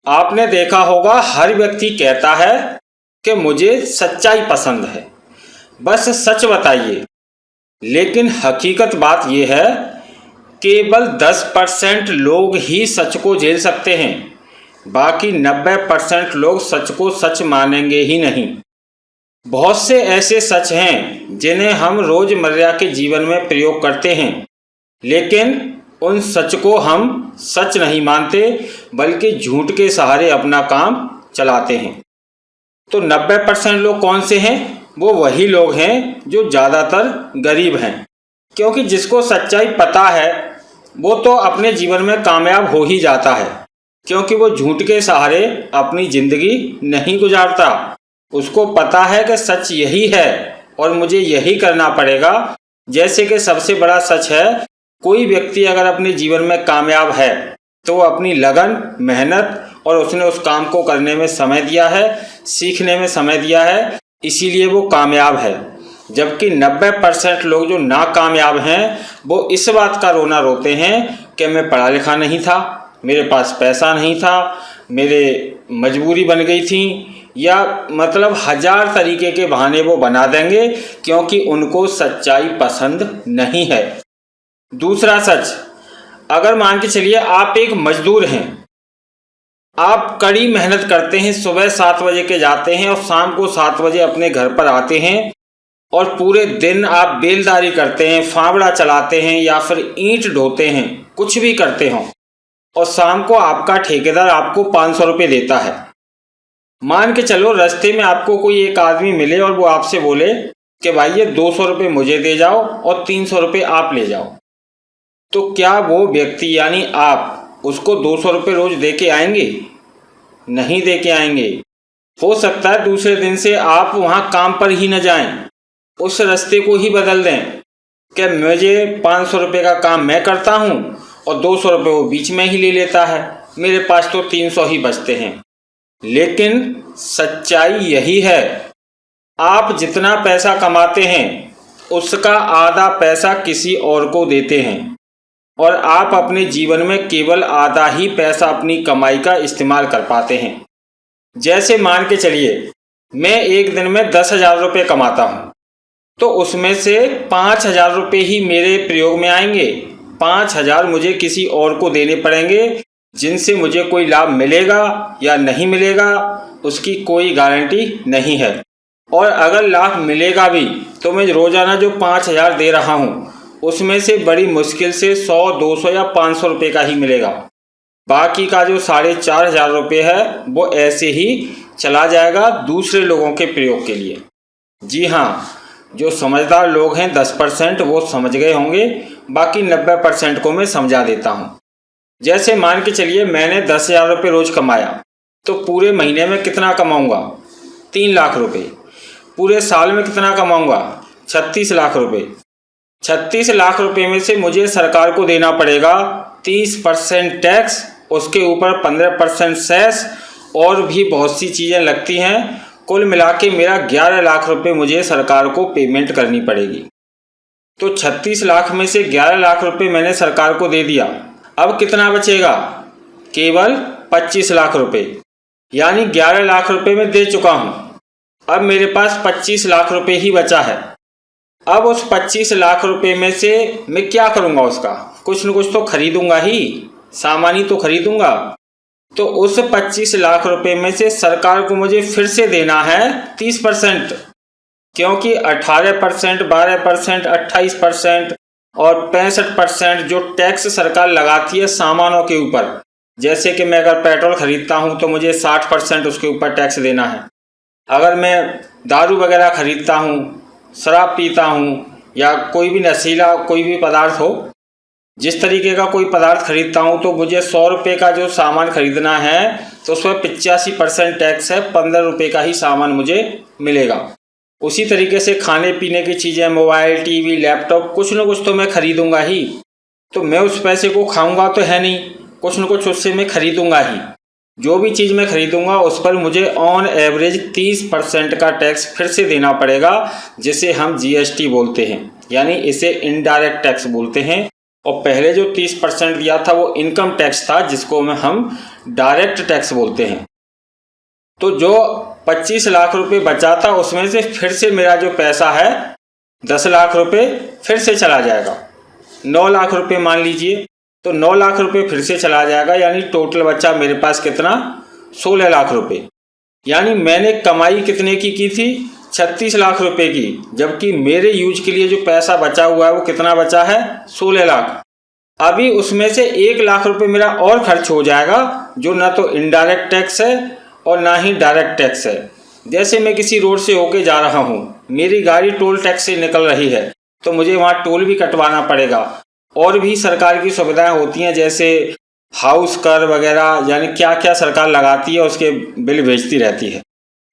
आपने देखा होगा हर व्यक्ति कहता है कि मुझे सच्चाई पसंद है, बस सच बताइए। लेकिन हकीकत बात यह है, केवल 10% लोग ही सच को झेल सकते हैं। बाकी 90% लोग सच को सच मानेंगे ही नहीं। बहुत से ऐसे सच हैं जिन्हें हम रोजमर्रा के जीवन में प्रयोग करते हैं, लेकिन उन सच को हम सच नहीं मानते, बल्कि झूठ के सहारे अपना काम चलाते हैं। तो 90% लोग कौन से हैं? वो वही लोग हैं जो ज़्यादातर गरीब हैं, क्योंकि जिसको सच्चाई पता है वो तो अपने जीवन में कामयाब हो ही जाता है, क्योंकि वो झूठ के सहारे अपनी ज़िंदगी नहीं गुजारता। उसको पता है कि सच यही है और मुझे यही करना पड़ेगा। जैसे कि सबसे बड़ा सच है, कोई व्यक्ति अगर अपने जीवन में कामयाब है तो वो अपनी लगन, मेहनत और उसने उस काम को करने में समय दिया है, सीखने में समय दिया है, इसीलिए वो कामयाब है। जबकि 90% लोग जो नाकामयाब हैं वो इस बात का रोना रोते हैं कि मैं पढ़ा लिखा नहीं था, मेरे पास पैसा नहीं था, मेरे मजबूरी बन गई थी, या मतलब 1000 तरीके के बहाने वो बना देंगे, क्योंकि उनको सच्चाई पसंद नहीं है। दूसरा सच, अगर मान के चलिए आप एक मजदूर हैं, आप कड़ी मेहनत करते हैं, सुबह 7 बजे के जाते हैं और शाम को 7 बजे अपने घर पर आते हैं, और पूरे दिन आप बेलदारी करते हैं, फावड़ा चलाते हैं या फिर ईंट ढोते हैं, कुछ भी करते हो, और शाम को आपका ठेकेदार आपको 500 रुपये देता है। मान के चलो रास्ते में आपको कोई एक आदमी मिले और वो आपसे बोले कि भाई ये 200 रुपये मुझे दे जाओ और 300 रुपये आप ले जाओ, तो क्या वो व्यक्ति यानी आप उसको 200 रुपये रोज दे के आएंगे? नहीं दे के आएंगे। हो सकता है दूसरे दिन से आप वहाँ काम पर ही न जाएं, उस रास्ते को ही बदल दें कि मुझे 500 रुपये का काम मैं करता हूँ और 200 रुपये वो बीच में ही ले लेता है, मेरे पास तो 300 ही बचते हैं। लेकिन सच्चाई यही है, आप जितना पैसा कमाते हैं उसका आधा पैसा किसी और को देते हैं, और आप अपने जीवन में केवल आधा ही पैसा अपनी कमाई का इस्तेमाल कर पाते हैं। जैसे मान के चलिए मैं एक दिन में 10,000 रुपये कमाता हूँ, तो उसमें से 5,000 रुपये ही मेरे प्रयोग में आएंगे, 5,000 मुझे किसी और को देने पड़ेंगे, जिनसे मुझे कोई लाभ मिलेगा या नहीं मिलेगा उसकी कोई गारंटी नहीं है। और अगर लाभ मिलेगा भी तो मैं रोज़ाना जो 5,000 दे रहा हूँ उसमें से बड़ी मुश्किल से 100, 200 या 500 रुपये का ही मिलेगा। बाकी का जो 4,500 रुपये है वो ऐसे ही चला जाएगा दूसरे लोगों के प्रयोग के लिए। जी हाँ, जो समझदार लोग हैं 10% वो समझ गए होंगे, बाकी 90% को मैं समझा देता हूँ। जैसे मान के चलिए मैंने 10,000 रुपये रोज़ कमाया, तो पूरे महीने में कितना कमाऊँगा? 3 लाख रुपये। पूरे साल में कितना कमाऊँगा? 36 लाख रुपये। 36 लाख रुपये में से मुझे सरकार को देना पड़ेगा 30% टैक्स, उसके ऊपर 15% सेस, और भी बहुत सी चीज़ें लगती हैं। कुल मिला के मेरा 11 लाख रुपये मुझे सरकार को पेमेंट करनी पड़ेगी। तो 36 लाख में से 11 लाख रुपये मैंने सरकार को दे दिया, अब कितना बचेगा? केवल 25 लाख रुपये, यानी 11 लाख रुपये मैं दे चुका हूँ, अब मेरे पास 25 लाख रुपये ही बचा है। अब उस 25 लाख रुपये में से मैं क्या करूँगा? उसका कुछ न कुछ तो खरीदूंगा ही, सामान ही तो खरीदूंगा। तो उस 25 लाख रुपये में से सरकार को मुझे फिर से देना है 30%, क्योंकि 18%, 12%, 28% और 65% जो टैक्स सरकार लगाती है सामानों के ऊपर। जैसे कि मैं अगर पेट्रोल खरीदता हूँ तो मुझे 60% उसके ऊपर टैक्स देना है। अगर मैं दारू वगैरह खरीदता हूँ, शराब पीता हूँ, या कोई भी नशीला कोई भी पदार्थ हो, जिस तरीके का कोई पदार्थ खरीदता हूँ, तो मुझे 100 रुपये का जो सामान खरीदना है तो उसमें 85% टैक्स है, 15 रुपये का ही सामान मुझे मिलेगा। उसी तरीके से खाने पीने की चीज़ें, मोबाइल, टीवी, लैपटॉप, कुछ न कुछ तो मैं खरीदूंगा ही। तो मैं उस पैसे को खाऊंगा तो है नहीं, कुछ न कुछ उससे मैं खरीदूंगा ही। जो भी चीज़ मैं खरीदूंगा उस पर मुझे ऑन एवरेज 30% का टैक्स फिर से देना पड़ेगा, जिसे हम GST बोलते हैं, यानी इसे इनडायरेक्ट टैक्स बोलते हैं। और पहले जो 30% दिया था वो इनकम टैक्स था, जिसको हम डायरेक्ट टैक्स बोलते हैं। तो जो 25 लाख रुपए बचा था उसमें से फिर से मेरा जो पैसा है 10 लाख रुपए फिर से चला जाएगा। 9 लाख रुपए मान लीजिए, तो 9 लाख रुपए फिर से चला जाएगा, यानी टोटल बचा मेरे पास कितना, 16 लाख रुपए। यानी मैंने कमाई कितने की थी, 36 लाख रुपए की, जबकि मेरे यूज के लिए जो पैसा बचा हुआ है वो कितना बचा है, 16 लाख। अभी उसमें से 1 लाख रुपए मेरा और खर्च हो जाएगा, जो ना तो इनडायरेक्ट टैक्स है और ना ही डायरेक्ट टैक्स है। जैसे मैं किसी रोड से होके जा रहा हूँ, मेरी गाड़ी टोल टैक्स से निकल रही है, तो मुझे वहाँ टोल भी कटवाना पड़ेगा। और भी सरकार की सुविधाएं होती हैं, जैसे हाउस कर वगैरह, यानी क्या क्या सरकार लगाती है उसके बिल भेजती रहती है।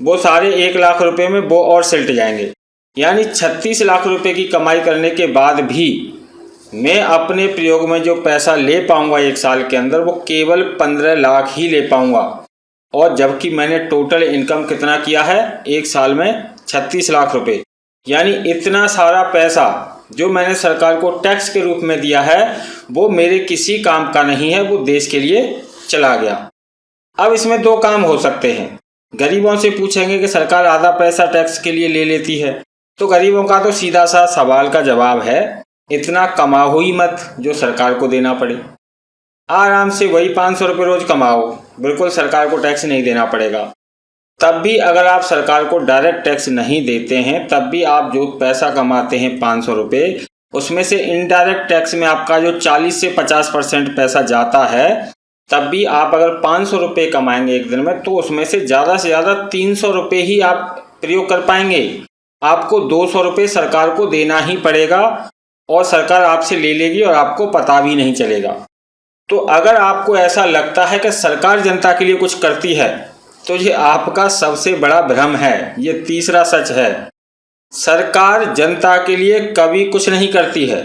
वो सारे 1 लाख रुपए में वो और सिलट जाएंगे। यानी 36 लाख रुपए की कमाई करने के बाद भी मैं अपने प्रयोग में जो पैसा ले पाऊंगा एक साल के अंदर, वो केवल 15 लाख ही ले पाऊंगा। और जबकि मैंने टोटल इनकम कितना किया है एक साल में, 36 लाख रुपए। यानी इतना सारा पैसा जो मैंने सरकार को टैक्स के रूप में दिया है वो मेरे किसी काम का नहीं है, वो देश के लिए चला गया। अब इसमें 2 काम हो सकते हैं। गरीबों से पूछेंगे कि सरकार आधा पैसा टैक्स के लिए ले लेती है, तो गरीबों का तो सीधा सा सवाल का जवाब है, इतना कमाओ ही मत जो सरकार को देना पड़े। आराम से वही 500 रुपये रोज कमाओ, बिल्कुल सरकार को टैक्स नहीं देना पड़ेगा। तब भी अगर आप सरकार को डायरेक्ट टैक्स नहीं देते हैं, तब भी आप जो पैसा कमाते हैं 500 रुपये, उसमें से इनडायरेक्ट टैक्स में आपका जो 40 से 50% पैसा जाता है, तब भी आप अगर 500 रुपये कमाएंगे एक दिन में, तो उसमें से ज़्यादा 300 रुपये ही आप प्रयोग कर पाएंगे। आपको 200 रुपये सरकार को देना ही पड़ेगा, और सरकार आपसे ले लेगी और आपको पता भी नहीं चलेगा। तो अगर आपको ऐसा लगता है कि सरकार जनता के लिए कुछ करती है, तो ये आपका सबसे बड़ा भ्रम है। ये तीसरा सच है, सरकार जनता के लिए कभी कुछ नहीं करती है,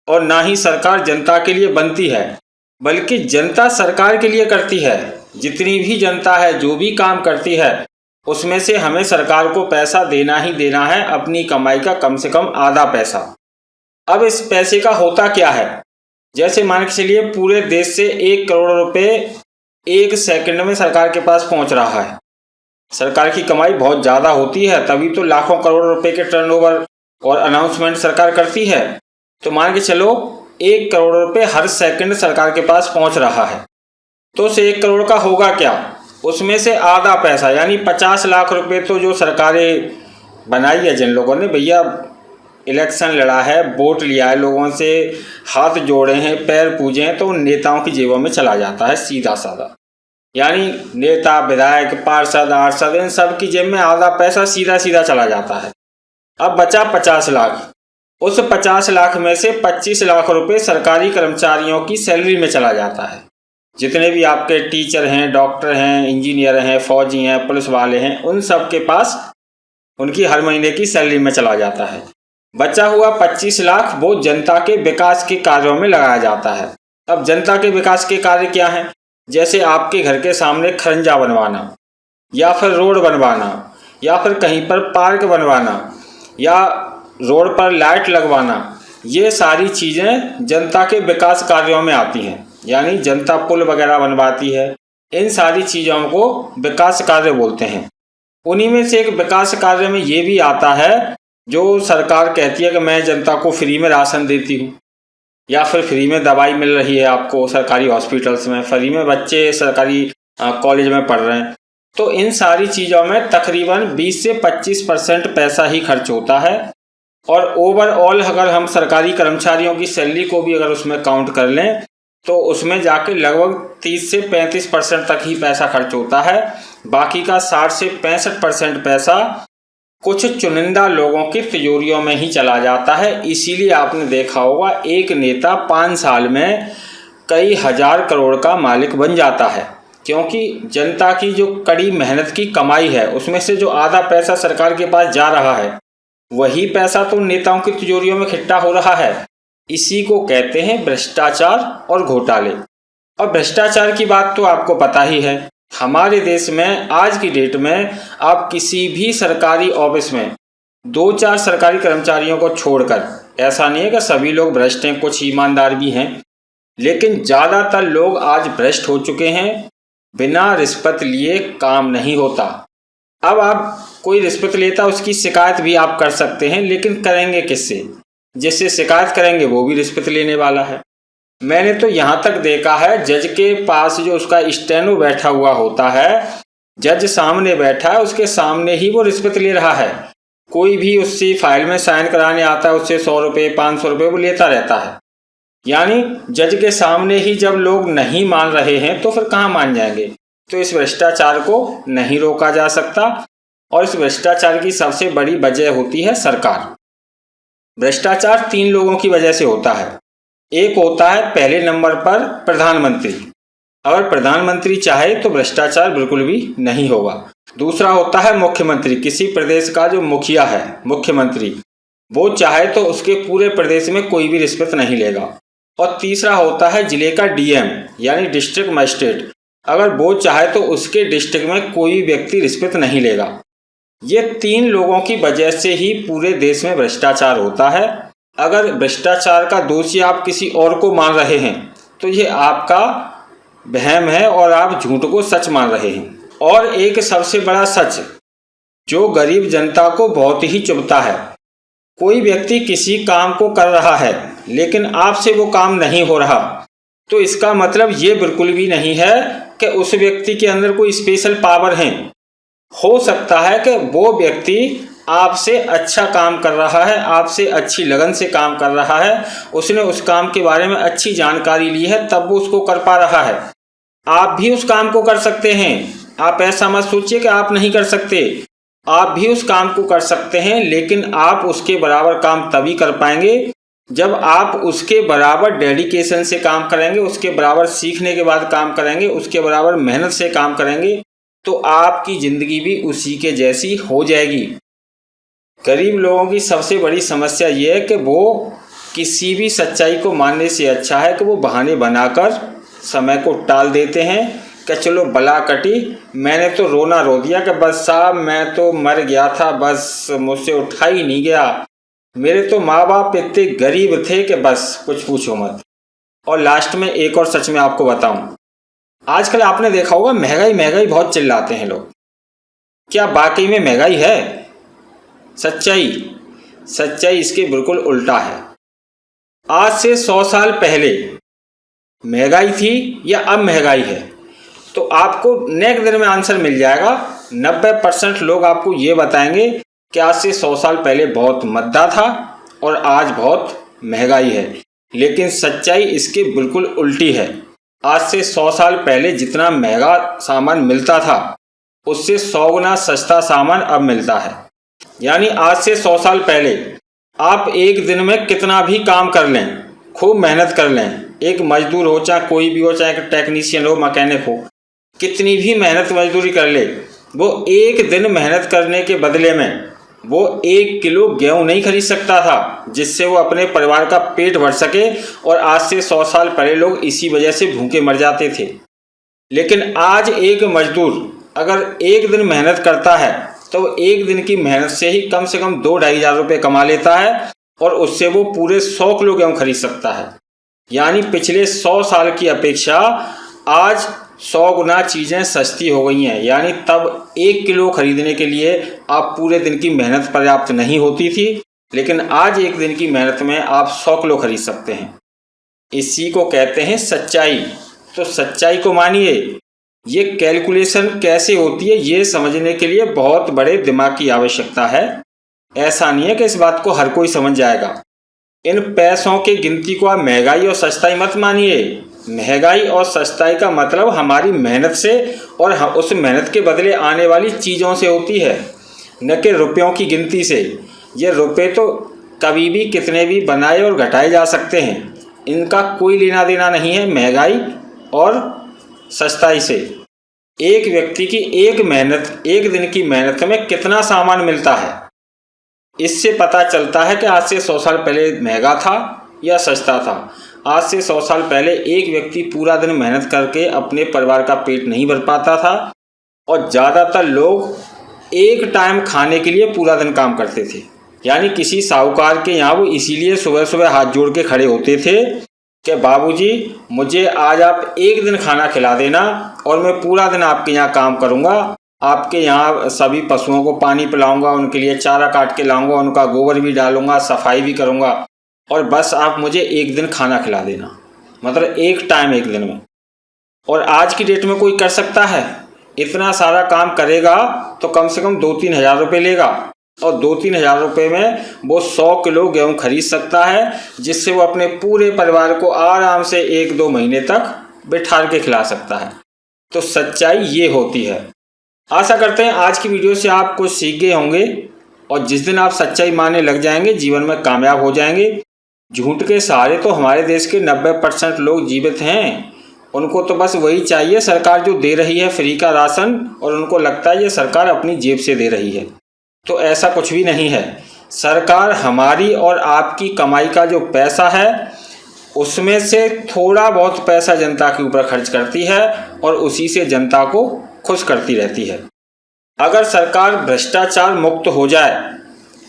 और ना ही सरकार जनता के लिए बनती है, बल्कि जनता सरकार के लिए करती है। जितनी भी जनता है, जो भी काम करती है, उसमें से हमें सरकार को पैसा देना ही देना है, अपनी कमाई का कम से कम आधा पैसा। अब इस पैसे का होता क्या है, जैसे मान के चलिए पूरे देश से 1 करोड़ रुपए 1 सेकंड में सरकार के पास पहुंच रहा है। सरकार की कमाई बहुत ज़्यादा होती है, तभी तो लाखों करोड़ रुपए के टर्नओवर और अनाउंसमेंट सरकार करती है। तो मान के चलो 1 करोड़ रुपए हर सेकंड सरकार के पास पहुंच रहा है, तो उस 1 करोड़ का होगा क्या, उसमें से आधा पैसा यानी 50 लाख रुपए तो जो सरकारें बनाई है, जिन लोगों ने भैया इलेक्शन लड़ा है, वोट लिया है, लोगों से हाथ जोड़े हैं, पैर पूजे हैं, तो उन नेताओं की जेबों में चला जाता है सीधा साधा। यानी नेता, विधायक, पार्षद, आर्षद, इन सब की जेब में आधा पैसा सीधा सीधा चला जाता है। अब बचा 50 लाख। उस 50 लाख में से 25 लाख रुपए सरकारी कर्मचारियों की सैलरी में चला जाता है। जितने भी आपके टीचर हैं, डॉक्टर हैं, इंजीनियर हैं, फौजी हैं, पुलिस वाले हैं, उन सब के पास उनकी हर महीने की सैलरी में चला जाता है। बचा हुआ 25 लाख वो जनता के विकास के कार्यों में लगाया जाता है। अब जनता के विकास के कार्य क्या हैं, जैसे आपके घर के सामने खरंजा बनवाना, या फिर रोड बनवाना, या फिर कहीं पर पार्क बनवाना, या रोड पर लाइट लगवाना, ये सारी चीज़ें जनता के विकास कार्यों में आती हैं। यानी जनता पुल वगैरह बनवाती है, इन सारी चीज़ों को विकास कार्य बोलते हैं। उन्हीं में से एक विकास कार्य में ये भी आता है जो सरकार कहती है कि मैं जनता को फ्री में राशन देती हूँ, या फिर फ्री में दवाई मिल रही है आपको सरकारी हॉस्पिटल्स में, फ्री में बच्चे सरकारी कॉलेज में पढ़ रहे हैं। तो इन सारी चीज़ों में तकरीबन 20 से 25% पैसा ही खर्च होता है। और ओवरऑल अगर हम सरकारी कर्मचारियों की सैलरी को भी अगर उसमें काउंट कर लें, तो उसमें जाके लगभग 30 से 35% तक ही पैसा खर्च होता है। बाकी का 60 से 65% पैसा कुछ चुनिंदा लोगों की तिजोरियों में ही चला जाता है। इसीलिए आपने देखा होगा एक नेता 5 साल में कई हजार करोड़ का मालिक बन जाता है, क्योंकि जनता की जो कड़ी मेहनत की कमाई है उसमें से जो आधा पैसा सरकार के पास जा रहा है, वही पैसा तो नेताओं की तिजोरियों में इकट्ठा हो रहा है। इसी को कहते हैं भ्रष्टाचार और घोटाले। और भ्रष्टाचार की बात तो आपको पता ही है, हमारे देश में आज की डेट में आप किसी भी सरकारी ऑफिस में 2-4 सरकारी कर्मचारियों को छोड़कर। ऐसा नहीं है कि सभी लोग भ्रष्ट हैं, कुछ ईमानदार भी हैं, लेकिन ज़्यादातर लोग आज भ्रष्ट हो चुके हैं। बिना रिश्वत लिए काम नहीं होता। अब आप कोई रिश्वत लेता उसकी शिकायत भी आप कर सकते हैं, लेकिन करेंगे किससे? जिससे शिकायत करेंगे वो भी रिश्वत लेने वाला है। मैंने तो यहाँ तक देखा है, जज के पास जो उसका स्टेनो बैठा हुआ होता है, जज सामने बैठा है, उसके सामने ही वो रिश्वत ले रहा है। कोई भी उससे फाइल में साइन कराने आता है, उससे 100 रुपये 500 रुपये वो लेता रहता है। यानी जज के सामने ही जब लोग नहीं मान रहे हैं तो फिर कहाँ मान जाएंगे? तो इस भ्रष्टाचार को नहीं रोका जा सकता, और इस भ्रष्टाचार की सबसे बड़ी वजह होती है सरकार। भ्रष्टाचार 3 लोगों की वजह से होता है। एक होता है पहले नंबर पर प्रधानमंत्री। अगर प्रधानमंत्री चाहे तो भ्रष्टाचार बिल्कुल भी नहीं होगा। दूसरा होता है मुख्यमंत्री। किसी प्रदेश का जो मुखिया है, मुख्यमंत्री, वो चाहे तो उसके पूरे प्रदेश में कोई भी रिश्वत नहीं लेगा। और तीसरा होता है जिले का डीएम यानी डिस्ट्रिक्ट मजिस्ट्रेट। अगर वो चाहे तो उसके डिस्ट्रिक्ट में कोई व्यक्ति रिश्वत नहीं लेगा। ये 3 लोगों की वजह से ही पूरे देश में भ्रष्टाचार होता है। अगर भ्रष्टाचार का दोषी आप किसी और को मान रहे हैं तो ये आपका वहम है और आप झूठ को सच मान रहे हैं। और एक सबसे बड़ा सच जो गरीब जनता को बहुत ही चुभता है, कोई व्यक्ति किसी काम को कर रहा है लेकिन आपसे वो काम नहीं हो रहा, तो इसका मतलब ये बिल्कुल भी नहीं है कि उस व्यक्ति के अंदर कोई स्पेशल पावर है। हो सकता है कि वो व्यक्ति आपसे अच्छा काम कर रहा है, आपसे अच्छी लगन से काम कर रहा है, उसने उस काम के बारे में अच्छी जानकारी ली है, तब वो उसको कर पा रहा है। आप भी उस काम को कर सकते हैं। आप ऐसा मत सोचिए कि आप नहीं कर सकते। आप भी उस काम को कर सकते हैं, लेकिन आप उसके बराबर काम तभी कर पाएंगे जब आप उसके बराबर डेडिकेशन से काम करेंगे, उसके बराबर सीखने के बाद काम करेंगे, उसके बराबर मेहनत से काम करेंगे, तो आपकी ज़िंदगी भी उसी के जैसी हो जाएगी। गरीब लोगों की सबसे बड़ी समस्या ये है कि वो किसी भी सच्चाई को मानने से अच्छा है कि वो बहाने बनाकर समय को टाल देते हैं कि चलो बला कटी, मैंने तो रोना रो दिया कि बस साहब मैं तो मर गया था, बस मुझसे उठा ही नहीं गया, मेरे तो माँ बाप इतने गरीब थे कि बस कुछ पूछो मत। और लास्ट में एक और सच में आपको बताऊं, आजकल आपने देखा होगा महंगाई महंगाई बहुत चिल्लाते हैं लोग। क्या वाकई में महंगाई है? सच्चाई इसके बिल्कुल उल्टा है। आज से 100 साल पहले महंगाई थी या अब महंगाई है, तो आपको नेक्स्ट दिन में आंसर मिल जाएगा। 90% लोग आपको ये बताएंगे कि आज से 100 साल पहले बहुत मद्दा था और आज बहुत महंगाई है। लेकिन सच्चाई इसके बिल्कुल उल्टी है। आज से 100 साल पहले जितना महंगा सामान मिलता था उससे 100 गुना सस्ता सामान अब मिलता है। यानी आज से 100 साल पहले आप एक दिन में कितना भी काम कर लें, खूब मेहनत कर लें, एक मजदूर हो चाहे कोई भी हो, चाहे टेक्नीशियन हो, मैकेनिक हो, कितनी भी मेहनत मजदूरी कर ले, वो एक दिन मेहनत करने के बदले में वो 1 किलो गेहूँ नहीं खरीद सकता था जिससे वो अपने परिवार का पेट भर सके। और आज से 100 साल पहले लोग इसी वजह से भूखे मर जाते थे। लेकिन आज एक मजदूर अगर एक दिन मेहनत करता है तो वो एक दिन की मेहनत से ही कम से कम 2-2.5 हज़ार रुपये कमा लेता है और उससे वो पूरे 100 किलो गेहूँ खरीद सकता है। यानी पिछले 100 साल की अपेक्षा आज 100 गुना चीज़ें सस्ती हो गई हैं। यानी तब 1 किलो खरीदने के लिए आप पूरे दिन की मेहनत पर्याप्त नहीं होती थी, लेकिन आज एक दिन की मेहनत में आप 100 किलो खरीद सकते हैं। इसी को कहते हैं सच्चाई। तो सच्चाई को मानिए। ये कैलकुलेशन कैसे होती है ये समझने के लिए बहुत बड़े दिमाग की आवश्यकता है। ऐसा नहीं है कि इस बात को हर कोई समझ जाएगा। इन पैसों की गिनती को आप महंगाई और सस्ताई मत मानिए। महंगाई और सस्ताई का मतलब हमारी मेहनत से और उस मेहनत के बदले आने वाली चीज़ों से होती है, न कि रुपयों की गिनती से। ये रुपये तो कभी भी कितने भी बनाए और घटाए जा सकते हैं, इनका कोई लेना देना नहीं है महंगाई और सस्ताई से। एक व्यक्ति की एक दिन की मेहनत में कितना सामान मिलता है, इससे पता चलता है कि आज से 100 साल पहले महंगा था या सस्ता था। आज से 100 साल पहले एक व्यक्ति पूरा दिन मेहनत करके अपने परिवार का पेट नहीं भर पाता था और ज़्यादातर लोग एक टाइम खाने के लिए पूरा दिन काम करते थे। यानी किसी साहूकार के यहाँ वो इसीलिए सुबह सुबह हाथ जोड़ के खड़े होते थे कि बाबूजी मुझे आज आप एक दिन खाना खिला देना और मैं पूरा दिन आपके यहाँ काम करूँगा, आपके यहाँ सभी पशुओं को पानी पिलाऊंगा, उनके लिए चारा काट के लाऊंगा, उनका गोबर भी डालूंगा, सफाई भी करूँगा, और बस आप मुझे एक दिन खाना खिला देना, मतलब एक टाइम एक दिन में। और आज की डेट में कोई कर सकता है? इतना सारा काम करेगा तो कम से कम 2-3 हज़ार रुपये लेगा, और 2-3 हज़ार रुपये में वो 100 किलो गेहूँ खरीद सकता है, जिससे वो अपने पूरे परिवार को आराम से 1-2 महीने तक बिठा के खिला सकता है। तो सच्चाई ये होती है। आशा करते हैं आज की वीडियो से आप कुछ सीख गए होंगे, और जिस दिन आप सच्चाई मानने लग जाएंगे जीवन में कामयाब हो जाएंगे। झूठ के सहारे तो हमारे देश के 90% लोग जीवित हैं। उनको तो बस वही चाहिए, सरकार जो दे रही है फ्री का राशन, और उनको लगता है ये सरकार अपनी जेब से दे रही है। तो ऐसा कुछ भी नहीं है। सरकार हमारी और आपकी कमाई का जो पैसा है उसमें से थोड़ा बहुत पैसा जनता के ऊपर खर्च करती है, और उसी से जनता को खुश करती रहती है। अगर सरकार भ्रष्टाचार मुक्त हो जाए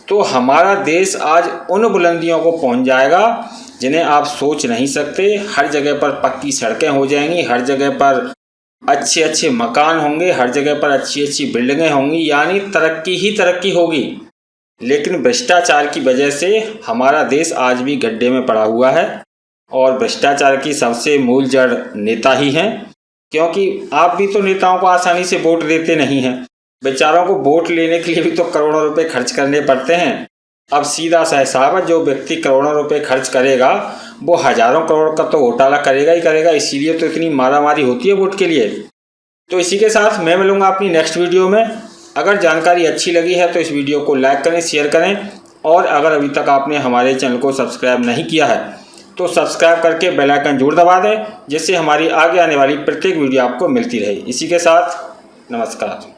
तो हमारा देश आज उन बुलंदियों को पहुंच जाएगा जिन्हें आप सोच नहीं सकते। हर जगह पर पक्की सड़कें हो जाएंगी, हर जगह पर अच्छे अच्छे मकान होंगे, हर जगह पर अच्छी अच्छी बिल्डिंगें होंगी, यानी तरक्की ही तरक्की होगी। लेकिन भ्रष्टाचार की वजह से हमारा देश आज भी गड्ढे में पड़ा हुआ है, और भ्रष्टाचार की सबसे मूल जड़ नेता ही हैं। क्योंकि आप भी तो नेताओं को आसानी से वोट देते नहीं हैं। बेचारों को वोट लेने के लिए भी तो करोड़ों रुपए खर्च करने पड़ते हैं। अब सीधा सा हिसाब है, जो व्यक्ति करोड़ों रुपए खर्च करेगा वो हजारों करोड़ का तो घोटाला करेगा ही करेगा। इसीलिए तो इतनी मारामारी होती है वोट के लिए। तो इसी के साथ मैं मिलूंगा अपनी नेक्स्ट वीडियो में। अगर जानकारी अच्छी लगी है तो इस वीडियो को लाइक करें, शेयर करें, और अगर अभी तक आपने हमारे चैनल को सब्सक्राइब नहीं किया है तो सब्सक्राइब करके बेल आइकन जरूर दबा दें, जिससे हमारी आगे आने वाली प्रत्येक वीडियो आपको मिलती रहे। इसी के साथ नमस्कार।